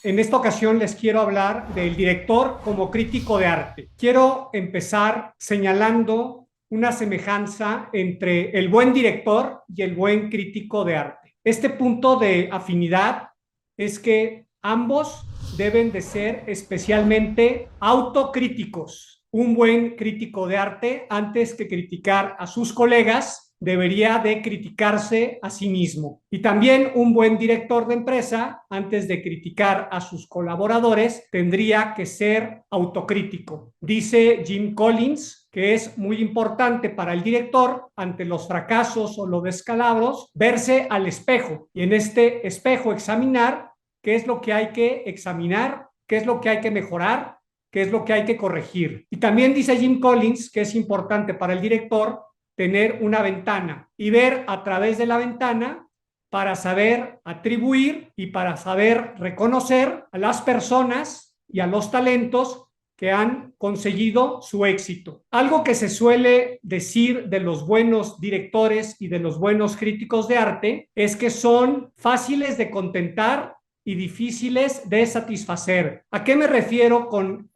En esta ocasión les quiero hablar del director como crítico de arte. Quiero empezar señalando una semejanza entre el buen director y el buen crítico de arte. Este punto de afinidad es que ambos deben de ser especialmente autocríticos. Un buen crítico de arte, antes que criticar a sus colegas, debería de criticarse a sí mismo. Y también un buen director de empresa, antes de criticar a sus colaboradores, tendría que ser autocrítico. Dice Jim Collins que es muy importante para el director, ante los fracasos o los descalabros, verse al espejo y en este espejo examinar qué es lo que hay que examinar, qué es lo que hay que mejorar, qué es lo que hay que corregir. Y también dice Jim Collins que es importante para el director tener una ventana y ver a través de la ventana para saber atribuir y para saber reconocer a las personas y a los talentos que han conseguido su éxito. Algo que se suele decir de los buenos directores y de los buenos críticos de arte es que son fáciles de contentar y difíciles de satisfacer. ¿A qué me refiero con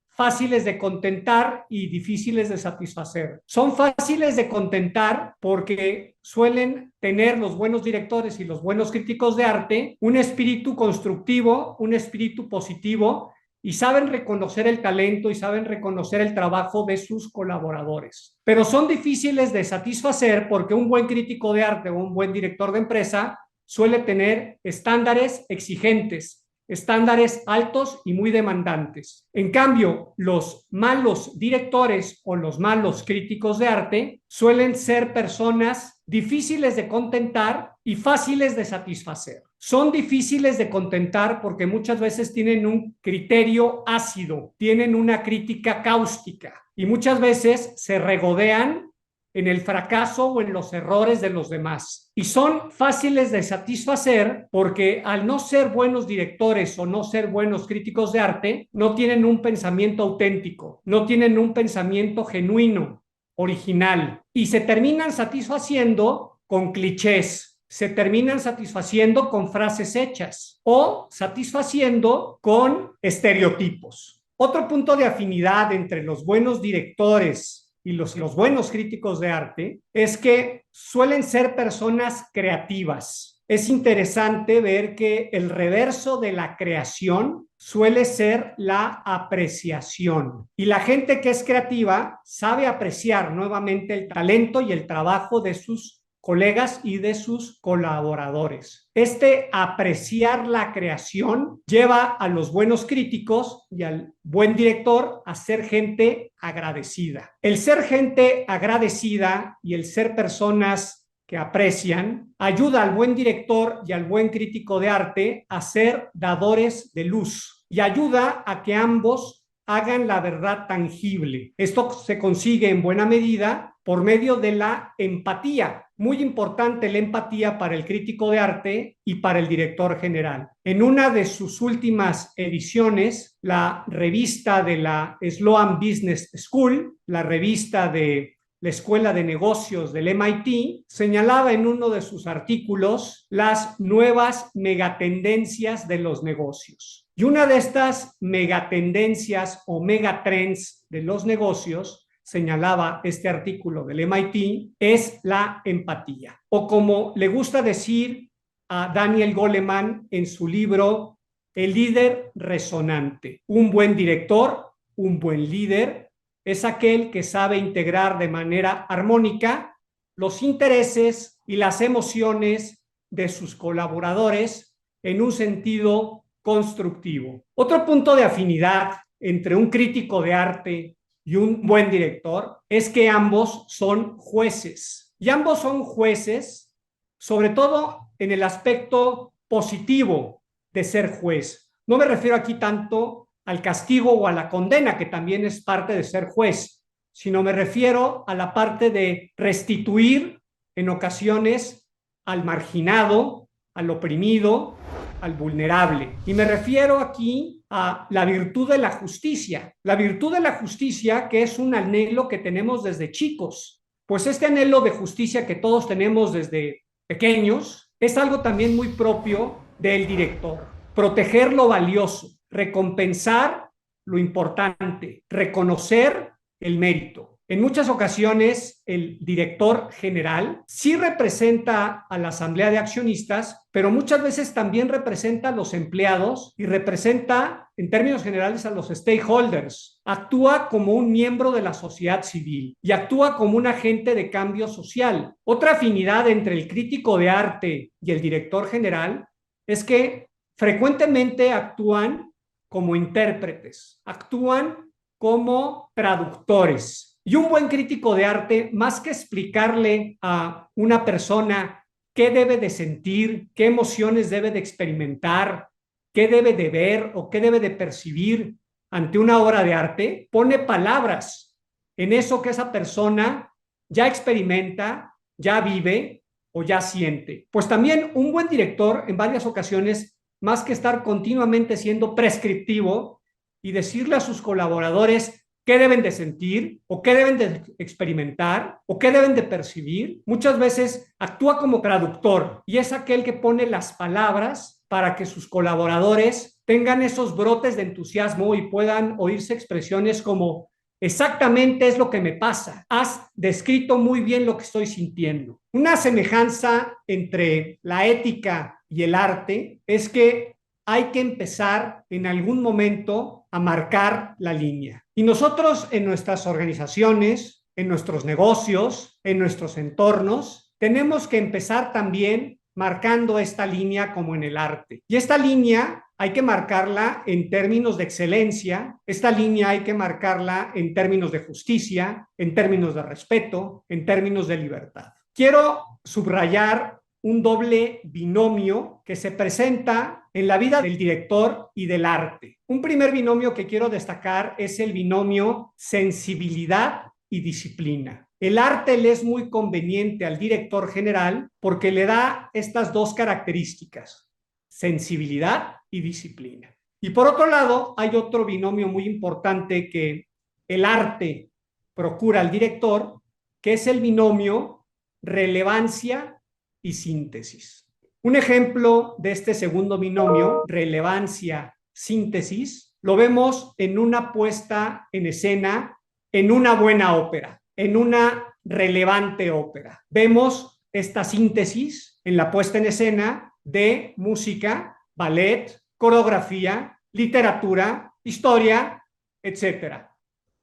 fáciles de contentar y difíciles de satisfacer? Son fáciles de contentar porque suelen tener los buenos directores y los buenos críticos de arte un espíritu constructivo, un espíritu positivo, y saben reconocer el talento y saben reconocer el trabajo de sus colaboradores. Pero son difíciles de satisfacer porque un buen crítico de arte o un buen director de empresa suele tener estándares exigentes, estándares altos y muy demandantes. En cambio, los malos directores o los malos críticos de arte suelen ser personas difíciles de contentar y fáciles de satisfacer. Son difíciles de contentar porque muchas veces tienen un criterio ácido, tienen una crítica cáustica y muchas veces se regodean en el fracaso o en los errores de los demás. Y son fáciles de satisfacer porque al no ser buenos directores o no ser buenos críticos de arte, no tienen un pensamiento auténtico, no tienen un pensamiento genuino, original, y se terminan satisfaciendo con clichés, se terminan satisfaciendo con frases hechas o satisfaciendo con estereotipos. Otro punto de afinidad entre los buenos directores y los buenos críticos de arte es que suelen ser personas creativas. Es interesante ver que el reverso de la creación suele ser la apreciación. Y la gente que es creativa sabe apreciar nuevamente el talento y el trabajo de sus colegas y de sus colaboradores. Este apreciar la creación lleva a los buenos críticos y al buen director a ser gente agradecida. El ser gente agradecida y el ser personas que aprecian ayuda al buen director y al buen crítico de arte a ser dadores de luz y ayuda a que ambos hagan la verdad tangible. Esto se consigue en buena medida por medio de la empatía. Muy importante la empatía para el crítico de arte y para el director general. En una de sus últimas ediciones, la revista de la Sloan Business School, la revista de la Escuela de Negocios del MIT, señalaba en uno de sus artículos las nuevas megatendencias de los negocios. Y una de estas megatendencias o megatrends de los negocios, señalaba este artículo del MIT, es la empatía. O como le gusta decir a Daniel Goleman en su libro El líder resonante, un buen director, un buen líder, es aquel que sabe integrar de manera armónica los intereses y las emociones de sus colaboradores en un sentido constructivo. Otro punto de afinidad entre un crítico de arte y un buen director es que ambos son jueces. Y ambos son jueces, sobre todo en el aspecto positivo de ser juez. No me refiero aquí tanto al castigo o a la condena, que también es parte de ser juez, sino me refiero a la parte de restituir en ocasiones al marginado, al oprimido, al vulnerable. Y me refiero aquí a la virtud de la justicia. La virtud de la justicia, que es un anhelo que tenemos desde chicos. Pues este anhelo de justicia que todos tenemos desde pequeños es algo también muy propio del director. proteger lo valioso, recompensar lo importante, reconocer el mérito. En muchas ocasiones, el director general sí representa a la asamblea de accionistas, pero muchas veces también representa a los empleados y representa, en términos generales, a los stakeholders. Actúa como un miembro de la sociedad civil y actúa como un agente de cambio social. Otra afinidad entre el crítico de arte y el director general es que frecuentemente actúan como intérpretes, actúan como traductores. Y un buen crítico de arte, más que explicarle a una persona qué debe de sentir, qué emociones debe de experimentar, qué debe de ver o qué debe de percibir ante una obra de arte, pone palabras en eso que esa persona ya experimenta, ya vive o ya siente. Pues también un buen director en varias ocasiones, más que estar continuamente siendo prescriptivo y decirle a sus colaboradores qué deben de sentir o qué deben de experimentar o qué deben de percibir, muchas veces actúa como traductor y es aquel que pone las palabras para que sus colaboradores tengan esos brotes de entusiasmo y puedan oírse expresiones como exactamente es lo que me pasa, has descrito muy bien lo que estoy sintiendo. Una semejanza entre la ética y el arte es que hay que empezar en algún momento a marcar la línea. Y nosotros en nuestras organizaciones, en nuestros negocios, en nuestros entornos, tenemos que empezar también marcando esta línea como en el arte. Y esta línea hay que marcarla en términos de excelencia, esta línea hay que marcarla en términos de justicia, en términos de respeto, en términos de libertad. Quiero subrayar un doble binomio que se presenta en la vida del director y del arte. Un primer binomio que quiero destacar es el binomio sensibilidad y disciplina. El arte le es muy conveniente al director general porque le da estas dos características, sensibilidad y disciplina. Y por otro lado, hay otro binomio muy importante que el arte procura al director, que es el binomio relevancia y síntesis. Un ejemplo de este segundo binomio, relevancia-síntesis, lo vemos en una puesta en escena, en una buena ópera, en una relevante ópera. Vemos esta síntesis en la puesta en escena de música, ballet, coreografía, literatura, historia, etcétera.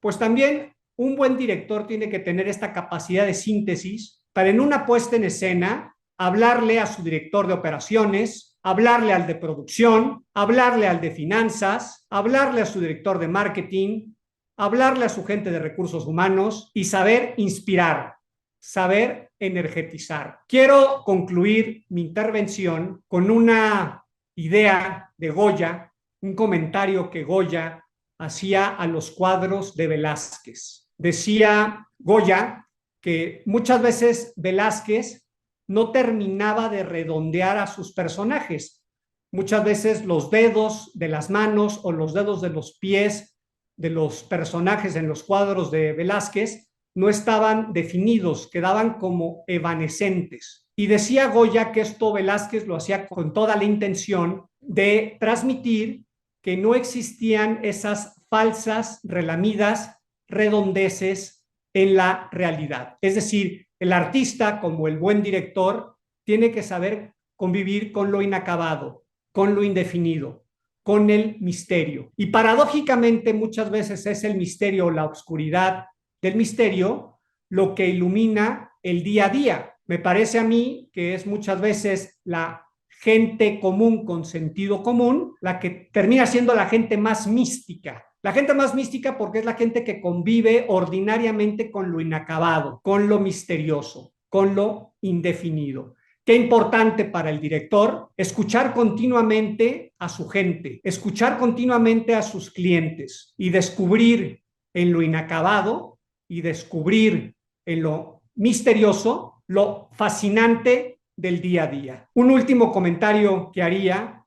Pues también un buen director tiene que tener esta capacidad de síntesis para en una puesta en escena hablarle a su director de operaciones, hablarle al de producción, hablarle al de finanzas, hablarle a su director de marketing, hablarle a su gente de recursos humanos y saber inspirar, saber energetizar. Quiero concluir mi intervención con una idea de Goya, un comentario que Goya hacía a los cuadros de Velázquez. Decía Goya que muchas veces Velázquez no terminaba de redondear a sus personajes. Muchas veces los dedos de las manos o los dedos de los pies de los personajes en los cuadros de Velázquez no estaban definidos, quedaban como evanescentes. Y decía Goya que esto Velázquez lo hacía con toda la intención de transmitir que no existían esas falsas, relamidas redondeces en la realidad. Es decir, el artista, como el buen director, tiene que saber convivir con lo inacabado, con lo indefinido, con el misterio. Y paradójicamente muchas veces es el misterio o la oscuridad del misterio lo que ilumina el día a día. Me parece a mí que es muchas veces la gente común con sentido común la que termina siendo la gente más mística. La gente más mística porque es la gente que convive ordinariamente con lo inacabado, con lo misterioso, con lo indefinido. Qué importante para el director escuchar continuamente a su gente, escuchar continuamente a sus clientes y descubrir en lo inacabado y descubrir en lo misterioso lo fascinante del día a día. Un último comentario que haría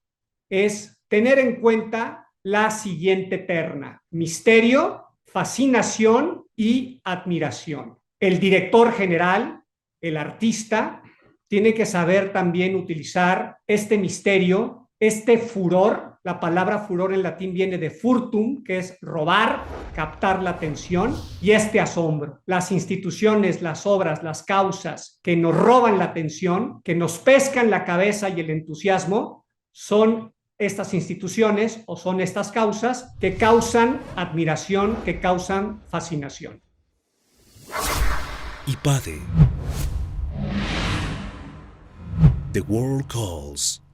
es tener en cuenta la siguiente terna: misterio, fascinación y admiración. El director general, el artista, tiene que saber también utilizar este misterio este furor, la palabra furor en latín viene de furtum, que es robar, captar la atención, y este asombro. Las instituciones, las obras, las causas que nos roban la atención, que nos pescan la cabeza y el entusiasmo, son estas instituciones o son estas causas que causan admiración, que causan fascinación. IPADE. The World Calls.